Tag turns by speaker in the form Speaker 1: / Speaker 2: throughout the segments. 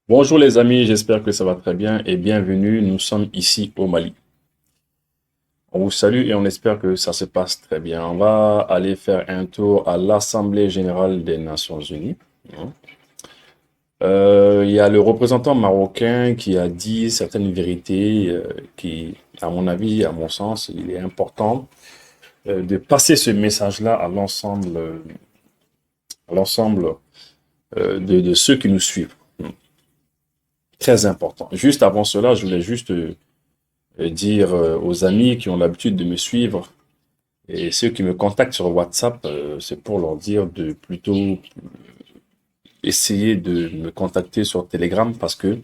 Speaker 1: Bonjour les amis, j'espère que ça va très bien et bienvenue. Nous sommes ici au Mali. On vous salue et on espère que ça se passe très bien. On va aller faire un tour à l'Assemblée générale des Nations unies. Il y a le représentant marocain qui a dit certaines vérités qui, à mon avis, à mon sens, il est important de passer ce message-là à l'ensemble de ceux qui nous suivent. Très important. Juste avant cela, je voulais juste dire aux amis qui ont l'habitude de me suivre et ceux qui me contactent sur WhatsApp, c'est pour leur dire de plutôt essayer de me contacter sur Telegram parce que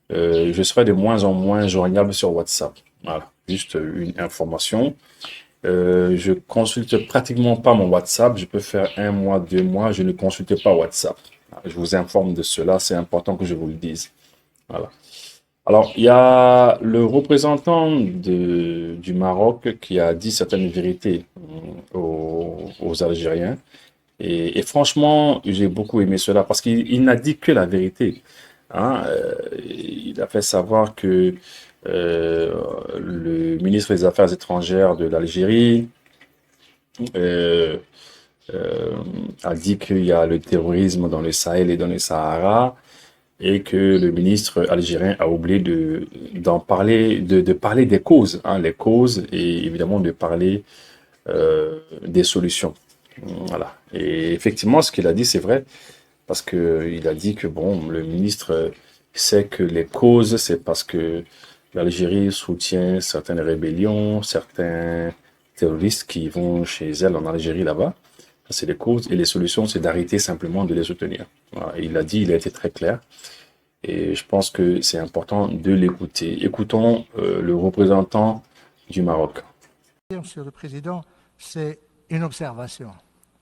Speaker 1: je serai de moins en moins joignable sur WhatsApp. Voilà, juste une information. Je consulte pratiquement pas mon WhatsApp. Je peux faire un mois, 2 mois, je ne consulte pas WhatsApp. Je vous informe de cela, c'est important que je vous le dise. Voilà. Alors, il y a le représentant du Maroc qui a dit certaines vérités aux Algériens. Et franchement, j'ai beaucoup aimé cela parce qu'il n'a dit que la vérité. Hein. Il a fait savoir que le ministre des Affaires étrangères de l'Algérie euh, euh, a dit qu'il y a le terrorisme dans le Sahel et dans le Sahara et que le ministre algérien a oublié d'en parler, de parler des causes, hein, les causes et évidemment de parler des solutions. Voilà. Et effectivement, ce qu'il a dit, c'est vrai, parce que il a dit que bon, le ministre sait que les causes, c'est parce que l'Algérie soutient certaines rébellions, certains terroristes qui vont chez elle en Algérie là-bas. C'est les causes et les solutions, c'est d'arrêter simplement de les soutenir. Voilà. Et il a dit, il a été très clair. Et je pense que c'est important de l'écouter. Écoutons le représentant du Maroc.
Speaker 2: Monsieur le Président, c'est une observation,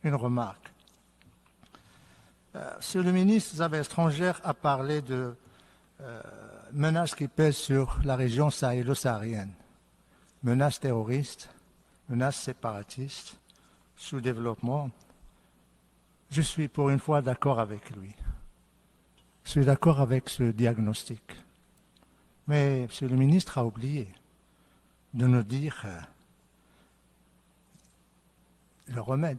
Speaker 2: une remarque. Monsieur le ministre des Affaires étrangères a parlé de menaces qui pèsent sur la région sahélo-saharienne. Menaces terroristes, menaces séparatistes, sous-développement. Je suis pour une fois d'accord avec lui. Je suis d'accord avec ce diagnostic. Mais Monsieur le ministre a oublié de nous dire le remède,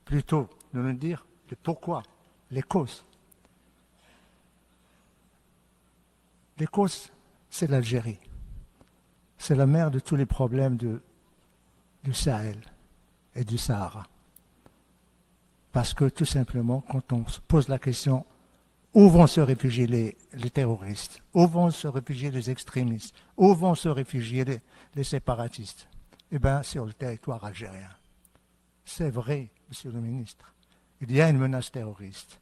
Speaker 2: plutôt de nous dire le pourquoi, les causes. Les causes, c'est l'Algérie. C'est la mère de tous les problèmes du Sahel et du Sahara. Parce que tout simplement, quand on se pose la question où vont se réfugier les terroristes, où vont se réfugier les extrémistes, où vont se réfugier les séparatistes, eh bien, sur le territoire algérien. C'est vrai, Monsieur le ministre. Il y a une menace terroriste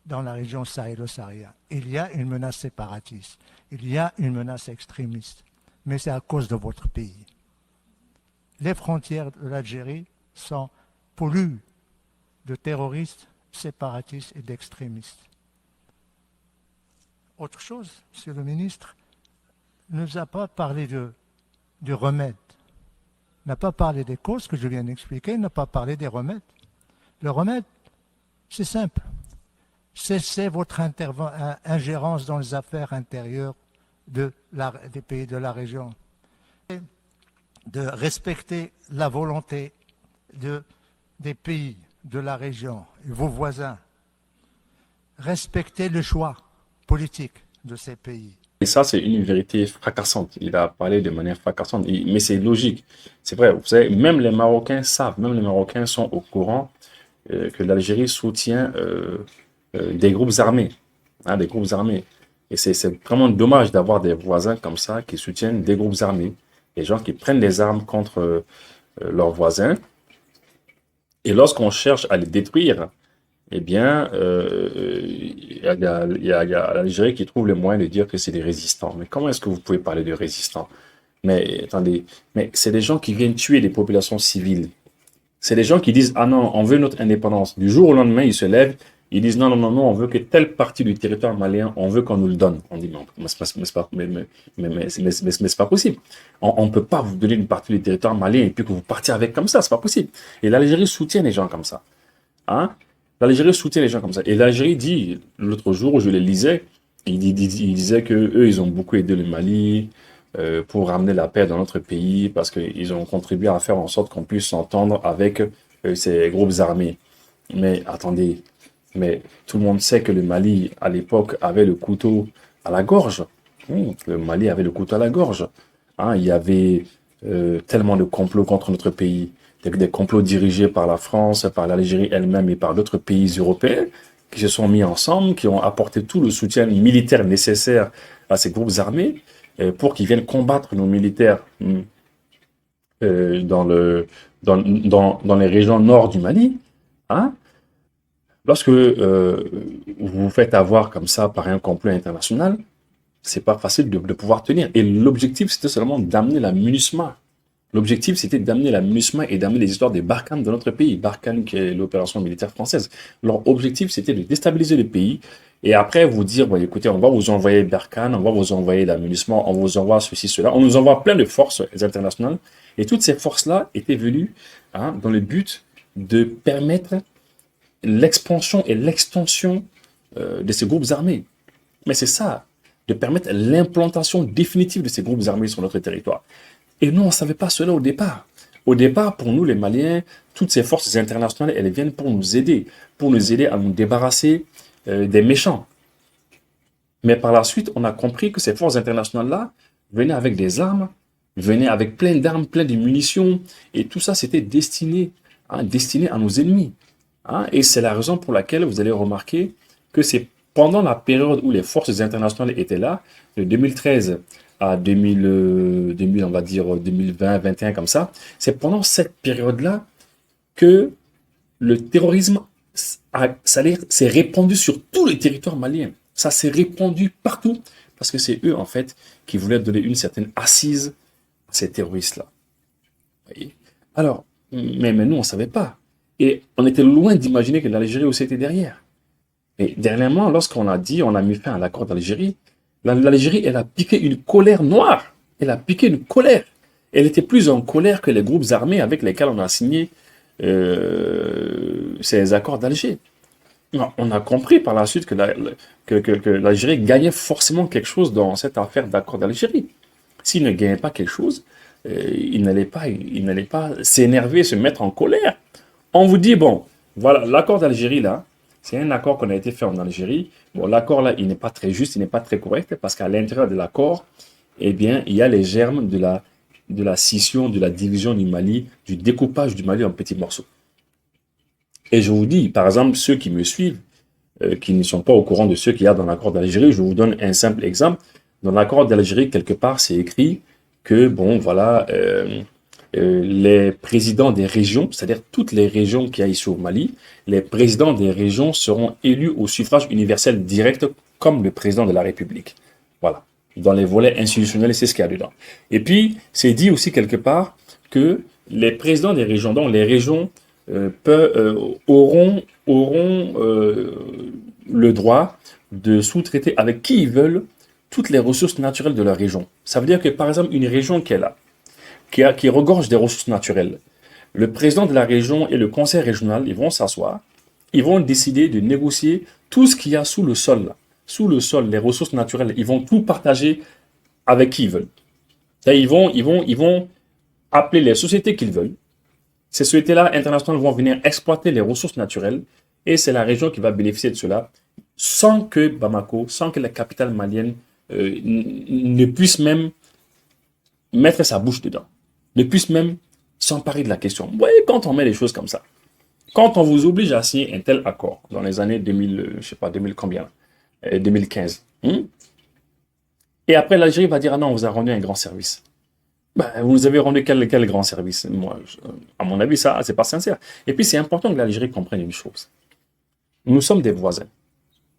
Speaker 2: dans la région sahélo-saharienne. Il y a une menace séparatiste. Il y a une menace extrémiste. Mais c'est à cause de votre pays. Les frontières de l'Algérie sont polluées de terroristes, séparatistes et d'extrémistes. Autre chose, Monsieur le ministre, ne nous a pas parlé du remède. N'a pas parlé des causes que je viens d'expliquer, n'a pas parlé des remèdes. Le remède, c'est simple. Cessez votre ingérence dans les affaires intérieures des pays de la région. De respecter la volonté des pays de la région, vos voisins. Respectez le choix politique de ces pays.
Speaker 1: Et ça, c'est une vérité fracassante. Il a parlé de manière fracassante, mais c'est logique. C'est vrai, vous savez, même les Marocains savent, même les Marocains sont au courant que l'Algérie soutient des groupes armés, hein, des groupes armés. Et c'est vraiment dommage d'avoir des voisins comme ça qui soutiennent des groupes armés, des gens qui prennent des armes contre leurs voisins. Et lorsqu'on cherche à les détruire, eh bien, il y a l'Algérie qui trouve le moyen de dire que c'est des résistants. Mais comment est-ce que vous pouvez parler de résistants? Mais attendez, mais c'est des gens qui viennent tuer des populations civiles. C'est des gens qui disent, ah non, on veut notre indépendance. Du jour au lendemain, ils se lèvent, ils disent, non, non, non, non, on veut que telle partie du territoire malien, on veut qu'on nous le donne. On dit, mais c'est pas possible. On ne peut pas vous donner une partie du territoire malien et puis que vous partiez avec comme ça, c'est pas possible. Et l'Algérie soutient les gens comme ça. Hein? L'Algérie soutient les gens comme ça. Et l'Algérie dit, l'autre jour où je les lisais, il disait que eux, ils ont beaucoup aidé le Mali pour ramener la paix dans notre pays parce qu'ils ont contribué à faire en sorte qu'on puisse s'entendre avec ces groupes armés. Mais attendez, mais tout le monde sait que le Mali, à l'époque, avait le couteau à la gorge. Le Mali avait le couteau à la gorge. Hein, il y avait tellement de complots contre notre pays, des complots dirigés par la France, par l'Algérie elle-même et par d'autres pays européens qui se sont mis ensemble, qui ont apporté tout le soutien militaire nécessaire à ces groupes armés pour qu'ils viennent combattre nos militaires dans dans les régions nord du Mali. Hein. Lorsque vous vous faites avoir comme ça par un complot international, c'est pas facile de pouvoir tenir. Et l'objectif, c'était seulement d'amener la MINUSMA. L'objectif, c'était d'amener la MINUSMA et d'amener les histoires des Barkhane dans notre pays. Barkhane, qui est l'opération militaire française. Leur objectif, c'était de déstabiliser le pays et après vous dire, bon, écoutez, on va vous envoyer Barkhane, on va vous envoyer la MINUSMA, on vous envoie ceci, cela. On nous envoie plein de forces internationales. Et toutes ces forces-là étaient venues dans le but de permettre l'expansion et l'extension de ces groupes armés. Mais c'est ça, de permettre l'implantation définitive de ces groupes armés sur notre territoire. Et nous, on ne savait pas cela au départ. Au départ, pour nous, les Maliens, toutes ces forces internationales, elles viennent pour nous aider à nous débarrasser des méchants. Mais par la suite, on a compris que ces forces internationales-là venaient avec des armes, venaient avec plein d'armes, plein de munitions, et tout ça, c'était destiné à nos ennemis. Et c'est la raison pour laquelle vous allez remarquer que c'est pendant la période où les forces internationales étaient là, de 2013 à 2000, on va dire 2020, 2021 comme ça, c'est pendant cette période-là que le terrorisme s'est répandu sur tout le territoire malien. Ça s'est répandu partout parce que c'est eux, en fait, qui voulaient donner une certaine assise à ces terroristes-là. Alors, mais nous, on ne savait pas. Et on était loin d'imaginer que l'Algérie aussi était derrière. Et dernièrement, lorsqu'on a mis fin à l'accord d'Algérie, l'Algérie, elle a piqué une colère noire. Elle a piqué une colère. Elle était plus en colère que les groupes armés avec lesquels on a signé ces accords d'Alger. On a compris par la suite que l'Algérie gagnait forcément quelque chose dans cette affaire d'accord d'Algérie. S'il ne gagnait pas quelque chose, il n'allait pas s'énerver, se mettre en colère. On vous dit, bon, voilà, l'accord d'Algérie, là, c'est un accord qu'on a été fait en Algérie. Bon, l'accord, là, il n'est pas très juste, il n'est pas très correct, parce qu'à l'intérieur de l'accord, eh bien, il y a les germes de la scission, de la division du Mali, du découpage du Mali en petits morceaux. Et je vous dis, par exemple, ceux qui me suivent, qui ne sont pas au courant de ce qu'il y a dans l'accord d'Algérie, je vous donne un simple exemple. Dans l'accord d'Algérie, quelque part, c'est écrit que, bon, voilà, les présidents des régions, c'est-à-dire toutes les régions qu'il y a ici au Mali, les présidents des régions seront élus au suffrage universel direct comme le président de la République. Voilà. Dans les volets institutionnels, c'est ce qu'il y a dedans. Et puis, c'est dit aussi quelque part que les présidents des régions, donc les régions auront le droit de sous-traiter avec qui ils veulent toutes les ressources naturelles de leur région. Ça veut dire que, par exemple, une région qui est là, qui regorge des ressources naturelles, le président de la région et le conseil régional, ils vont s'asseoir, ils vont décider de négocier tout ce qu'il y a sous le sol. Là. Sous le sol, les ressources naturelles, ils vont tout partager avec qui ils veulent. Et ils vont appeler les sociétés qu'ils veulent. Ces sociétés-là internationales vont venir exploiter les ressources naturelles et c'est la région qui va bénéficier de cela sans que Bamako, sans que la capitale malienne ne puisse même mettre sa bouche dedans, ne puisse même s'emparer de la question. Vous voyez, quand on met les choses comme ça, quand on vous oblige à signer un tel accord dans les années 2000, je sais pas, 2000 combien, 2015, et après l'Algérie va dire, ah non, on vous a rendu un grand service. Ben, vous nous avez rendu quel grand service? Moi, à mon avis, ça, c'est pas sincère. Et puis, c'est important que l'Algérie comprenne une chose. Nous sommes des voisins.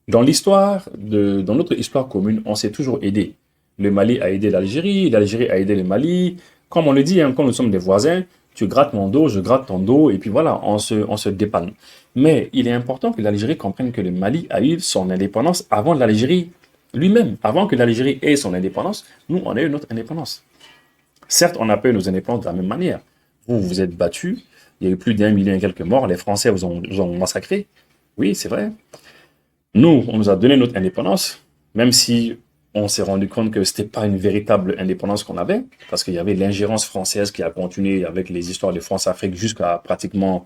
Speaker 1: Dans notre histoire commune, on s'est toujours aidé. Le Mali a aidé l'Algérie a aidé le Mali. Comme on le dit, quand nous sommes des voisins, tu grattes mon dos, je gratte ton dos, et puis voilà, on se dépanne. Mais il est important que l'Algérie comprenne que le Mali a eu son indépendance avant l'Algérie lui-même. Avant que l'Algérie ait son indépendance, nous, on a eu notre indépendance. Certes, on n'a pas eu nos indépendances de la même manière. Vous vous êtes battus, il y a eu plus d'1 million et quelques morts, les Français vous ont massacrés. Oui, c'est vrai. Nous, on nous a donné notre indépendance, même si on s'est rendu compte que c'était pas une véritable indépendance qu'on avait, parce qu'il y avait l'ingérence française qui a continué avec les histoires de France-Afrique jusqu'à pratiquement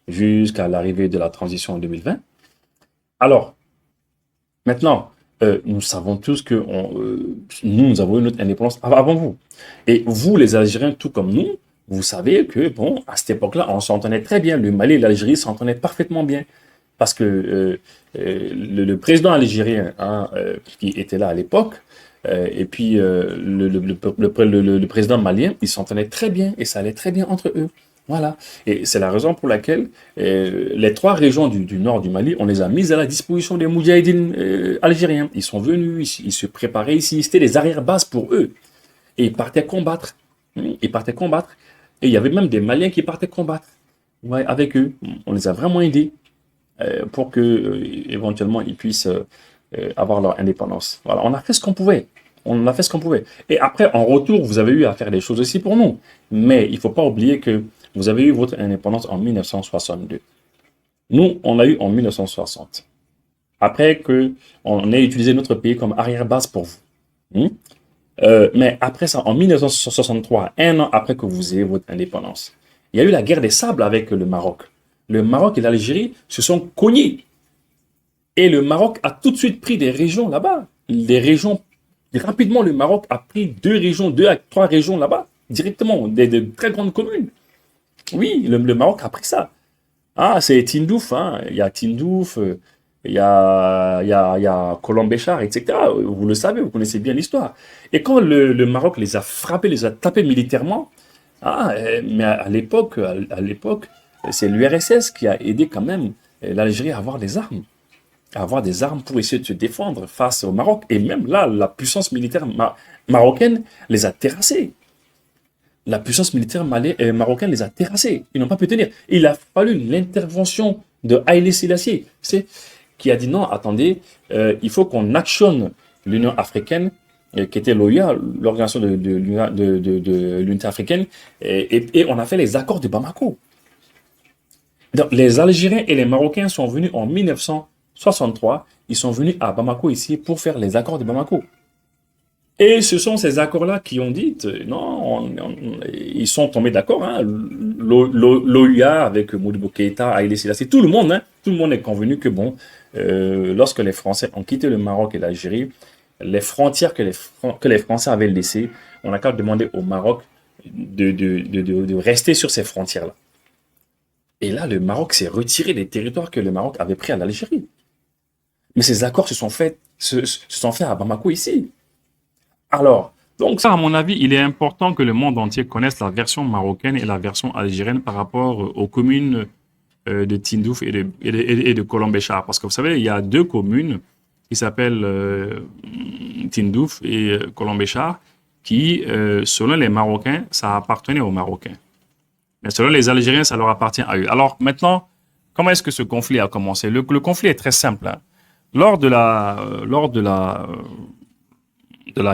Speaker 1: jusqu'à l'arrivée de la transition en 2020. Alors, maintenant, nous savons tous que nous avons eu notre indépendance avant vous. Et vous, les Algériens, tout comme nous, vous savez que, bon, à cette époque-là, on s'entendait très bien. Le Mali et l'Algérie s'entendaient parfaitement bien. Parce que le président algérien hein, qui était là à l'époque, et puis le président malien, ils s'entendaient très bien et ça allait très bien entre eux. Voilà. Et c'est la raison pour laquelle les trois régions du nord du Mali, on les a mises à la disposition des Moudjahidines algériens. Ils sont venus, ils se préparaient ici, c'était des arrière-bases pour eux. Et ils partaient combattre. Ils partaient combattre. Et il y avait même des Maliens qui partaient combattre. Ouais, avec eux. On les a vraiment aidés pour que éventuellement ils puissent avoir leur indépendance. Voilà, on a fait ce qu'on pouvait. On a fait ce qu'on pouvait. Et après, en retour, vous avez eu à faire des choses aussi pour nous. Mais il ne faut pas oublier que vous avez eu votre indépendance en 1962. Nous, on l'a eu en 1960. Après que on ait utilisé notre pays comme arrière-base pour vous. Mais après ça, en 1963, un an après que vous ayez votre indépendance, il y a eu la guerre des sables avec le Maroc. Le Maroc et l'Algérie se sont cognés. Et le Maroc a tout de suite pris des régions là-bas. Les régions, rapidement, le Maroc a pris 2 à 3 régions là-bas, directement, des très grandes communes. Oui, le Maroc a pris ça. Ah, c'est Tindouf, hein. Il y a Tindouf, il y a Colombéchar, etc. Vous le savez, vous connaissez bien l'histoire. Et quand le Maroc les a frappés, les a tapés militairement, mais à l'époque, c'est l'URSS qui a aidé quand même l'Algérie à avoir des armes. À avoir des armes pour essayer de se défendre face au Maroc. Et même là, la puissance militaire marocaine les a terrassés. La puissance militaire marocaine les a terrassés. Ils n'ont pas pu tenir. Il a fallu l'intervention de Haïlé Sélassié, qui a dit non, attendez, il faut qu'on actionne l'Union africaine, qui était l'OUA, l'organisation de l'unité africaine, et on a fait les accords de Bamako. Donc, les Algériens et les Marocains sont venus en 1963, ils sont venus à Bamako ici pour faire les accords de Bamako. Et ce sont ces accords-là qui ont dit, non, ils sont tombés d'accord, hein, l'OUA avec Modibo Keïta, Haïlé Sélassié, tout le monde est convenu que bon, lorsque les Français ont quitté le Maroc et l'Algérie, les frontières que les Français avaient laissées, on n'a qu'à demander au Maroc de rester sur ces frontières-là. Et là, le Maroc s'est retiré des territoires que le Maroc avait pris à l'Algérie. Mais ces accords se sont faits à Bamako ici. Alors, donc ça, à mon avis, il est important que le monde entier connaisse la version marocaine et la version algérienne par rapport aux communes de Tindouf et de Colombéchar. Parce que vous savez, il y a 2 communes qui s'appellent Tindouf et Colombéchar qui, selon les Marocains, ça appartenait aux Marocains. Mais selon les Algériens, ça leur appartient à eux. Alors maintenant, comment est-ce que ce conflit a commencé? Le conflit est très simple. Hein. Lors de la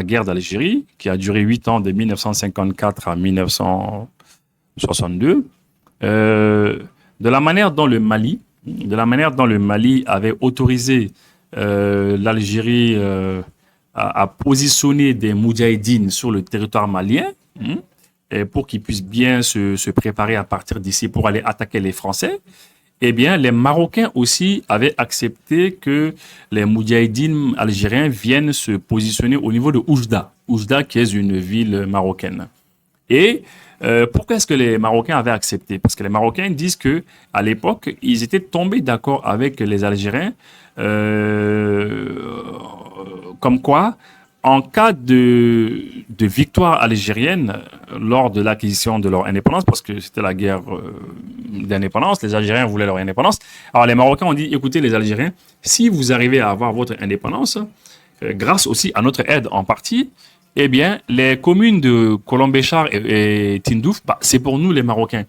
Speaker 1: guerre d'Algérie, qui a duré 8 ans, de 1954 à 1962, de la manière dont le Mali avait autorisé l'Algérie à positionner des Moudjahidines sur le territoire malien, et pour qu'ils puissent bien se préparer à partir d'ici pour aller attaquer les Français, eh bien, les Marocains aussi avaient accepté que les Moudjahidines algériens viennent se positionner au niveau de Oujda. Oujda, qui est une ville marocaine. Et pourquoi est-ce que les Marocains avaient accepté? Parce que les Marocains disent que à l'époque, ils étaient tombés d'accord avec les Algériens, comme quoi, en cas de victoire algérienne lors de l'acquisition de leur indépendance, parce que c'était la guerre d'indépendance, les Algériens voulaient leur indépendance. Alors les Marocains ont dit, écoutez les Algériens, si vous arrivez à avoir votre indépendance, grâce aussi à notre aide en partie, eh bien les communes de Colombéchar et Tindouf, c'est pour nous les Marocains.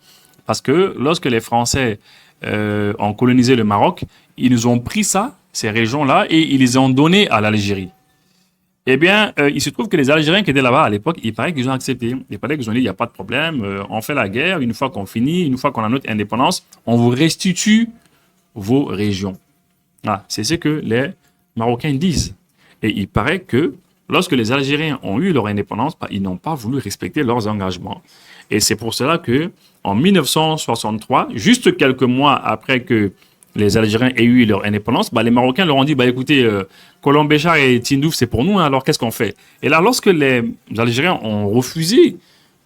Speaker 1: Parce que lorsque les Français ont colonisé le Maroc, ils nous ont pris ces régions-là, et ils les ont données à l'Algérie. Eh bien, il se trouve que les Algériens qui étaient là-bas à l'époque, il paraît qu'ils ont accepté. Il paraît qu'ils ont dit, il n'y a pas de problème, on fait la guerre, une fois qu'on finit, une fois qu'on a notre indépendance, on vous restitue vos régions. Ah, c'est ce que les Marocains disent. Et il paraît que lorsque les Algériens ont eu leur indépendance, ils n'ont pas voulu respecter leurs engagements. Et c'est pour cela que en 1963, juste quelques mois après que les Algériens aient eu leur indépendance, les Marocains leur ont dit, écoutez, Colomb Béchar et Tindouf, c'est pour nous, hein, alors qu'est-ce qu'on fait? Et là, lorsque les Algériens ont refusé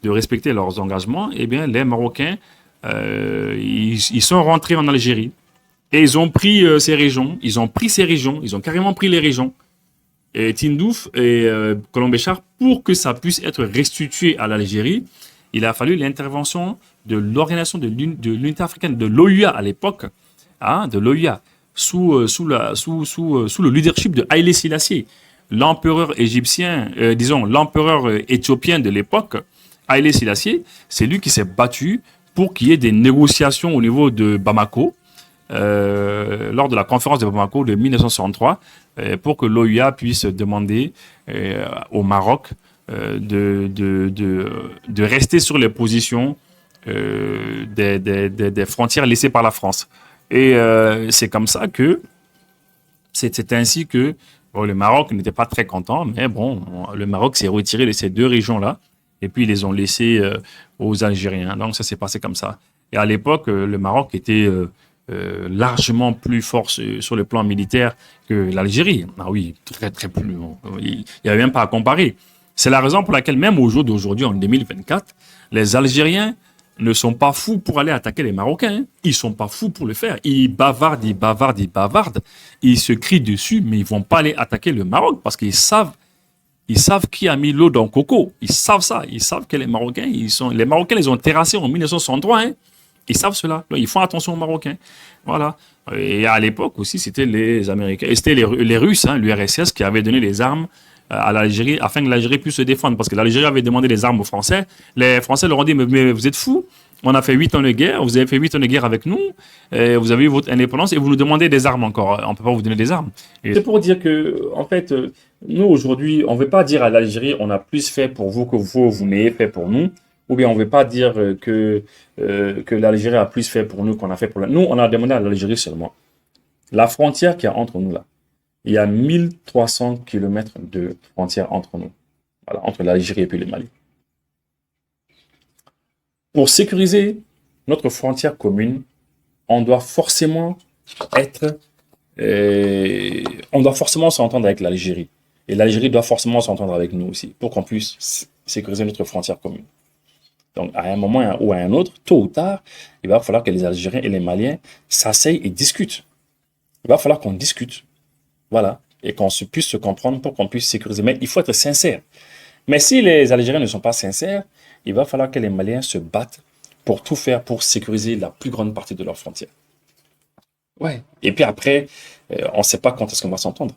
Speaker 1: de respecter leurs engagements, eh bien, les Marocains, ils sont rentrés en Algérie. Et ils ont pris ces régions, ils ont carrément pris les régions. Et Tindouf et Colomb Béchar, pour que ça puisse être restitué à l'Algérie, il a fallu l'intervention de l'organisation de l'unité africaine, de l'OUA à l'époque, de l'OUA, sous le leadership de Haïlé Sélassié, l'empereur égyptien, l'empereur éthiopien de l'époque. Haïlé Sélassié, c'est lui qui s'est battu pour qu'il y ait des négociations au niveau de Bamako, lors de la conférence de Bamako de 1963, pour que l'OUA puisse demander au Maroc de rester sur les positions des frontières laissées par la France. Et c'est comme ça que, c'est ainsi que le Maroc n'était pas très content, mais le Maroc s'est retiré de ces deux régions-là, et puis ils les ont laissées aux Algériens. Donc ça s'est passé comme ça. Et à l'époque, le Maroc était largement plus fort sur le plan militaire que l'Algérie. Ah oui, très très plus. Il n'y avait même pas à comparer. C'est la raison pour laquelle même au jour d'aujourd'hui, en 2024, les Algériens ne sont pas fous pour aller attaquer les Marocains. Hein. Ils sont pas fous pour le faire. Ils bavardent. Ils se crient dessus, mais ils vont pas aller attaquer le Maroc parce qu'ils savent qui a mis l'eau dans le coco. Ils savent ça. Ils savent que les Marocains, les Marocains les ont terrassés en 1963. Hein. Ils savent cela. Ils font attention aux Marocains. Voilà. Et à l'époque aussi, c'était les Américains. Et c'était les Russes, l'URSS, qui avaient donné les armes à l'Algérie afin que l'Algérie puisse se défendre. Parce que l'Algérie avait demandé des armes aux Français. Les Français leur ont dit, mais vous êtes fous. On a fait 8 ans de guerre. Vous avez fait 8 ans de guerre avec nous. Vous avez eu votre indépendance et vous nous demandez des armes encore. On ne peut pas vous donner des armes. Et c'est pour dire que, en fait, nous, aujourd'hui, on ne veut pas dire à l'Algérie, on a plus fait pour vous que vous n'ayez fait pour nous. Ou bien on ne veut pas dire que l'Algérie a plus fait pour nous qu'on a fait pour la... Nous, on a demandé à l'Algérie seulement. La frontière qu'il y a entre nous là, il y a 1300 km de frontière entre nous. Voilà, entre l'Algérie et puis le Mali. Pour sécuriser notre frontière commune, on doit forcément s'entendre avec l'Algérie. Et l'Algérie doit forcément s'entendre avec nous aussi, pour qu'on puisse sécuriser notre frontière commune. Donc, à un moment ou à un autre, tôt ou tard, il va falloir que les Algériens et les Maliens s'asseyent et discutent. Il va falloir qu'on discute. Voilà. Et qu'on puisse se comprendre pour qu'on puisse sécuriser. Mais il faut être sincère. Mais si les Algériens ne sont pas sincères, il va falloir que les Maliens se battent pour tout faire pour sécuriser la plus grande partie de leurs frontières. Ouais. Et puis après, on ne sait pas quand est-ce qu'on va s'entendre.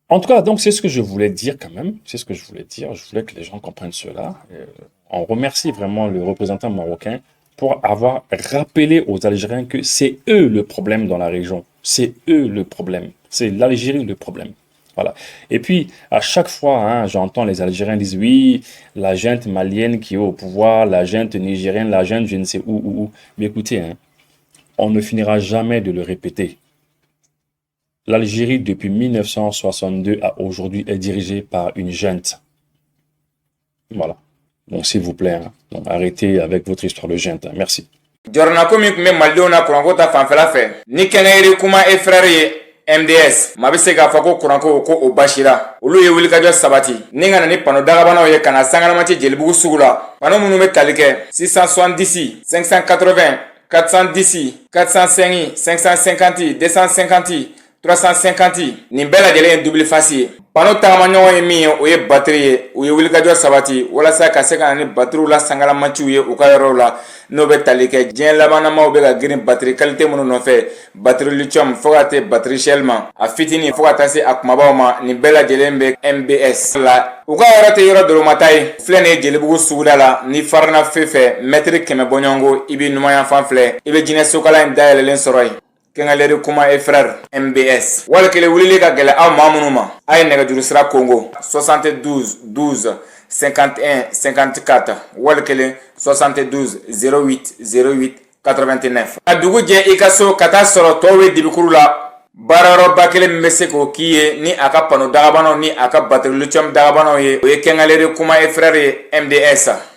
Speaker 1: En tout cas, donc, c'est ce que je voulais dire quand même. C'est ce que je voulais dire. Je voulais que les gens comprennent cela. On remercie vraiment le représentant marocain pour avoir rappelé aux Algériens que c'est eux le problème dans la région. C'est eux le problème. C'est l'Algérie le problème. Voilà. Et puis, à chaque fois, j'entends les Algériens dire oui, la junte malienne qui est au pouvoir, la junte nigérienne, la junte je ne sais où. Mais écoutez, on ne finira jamais de le répéter. L'Algérie, depuis 1962 à aujourd'hui, est dirigée par une junte. Voilà. Donc, s'il vous plaît, donc, arrêtez avec votre histoire de junte. Merci.
Speaker 3: Jornako min kun bɛ malidenw na kuranko ta fanfɛla fɛ ni kɛnɛyiri kuma e frère ye MDS maa bɛ se k'a fɔ ko kuranko ko o basira olu ye wulikajɔ sabati ni ka na ni pano dagabanaw ye ka na sangalamati jelibugu sugu la pano minnu bɛ tali kɛ 670 580 410 405 550 250 350 nin bɛɛ lajɛlen ye double face ye pano tagamaɲɔgɔn ye min ye o ye batterie ye u ye wulikajɔ sabati walasa ka se ka na ni batteriw la sangalamaciw ye u ka yɔrɔw la n'o bɛ tali kɛ diɲɛ labanamaw bɛ ka girin batterie qualité minnu nɔfɛ batterie lithium fo ka taa batterie shell ma a fitinin fo ka taa se a kumabaw ma nin bɛɛ lajɛlen bɛ MBS la u ka yɔrɔ tɛ yɔrɔ doromata ye filɛ nin ye jelibugu suguda la ni farina fɛ mètre 100 bɔɲɔngo i bɛ numanyanfan filɛ i bɛ jinɛ sokala in dayɛlɛlen sɔrɔ yen Kengaleri kuma e frère MBS walakele wulili ka gɛlɛ aw maa minnu ma a ye nɛgɛjuru sira Congo 72 12 51 54 walakele 72 08 08 89. A dugu jɛ i ka so ka taa sɔrɔ tɔw ye dibikuru la. Baarayɔrɔba kelen min bɛ se k'o k'i ye ni a ka pano dagabanaw ni a ka batterie lithium dagabanaw ye, o ye Kɛngɛleri Kuma et frère ye MDS.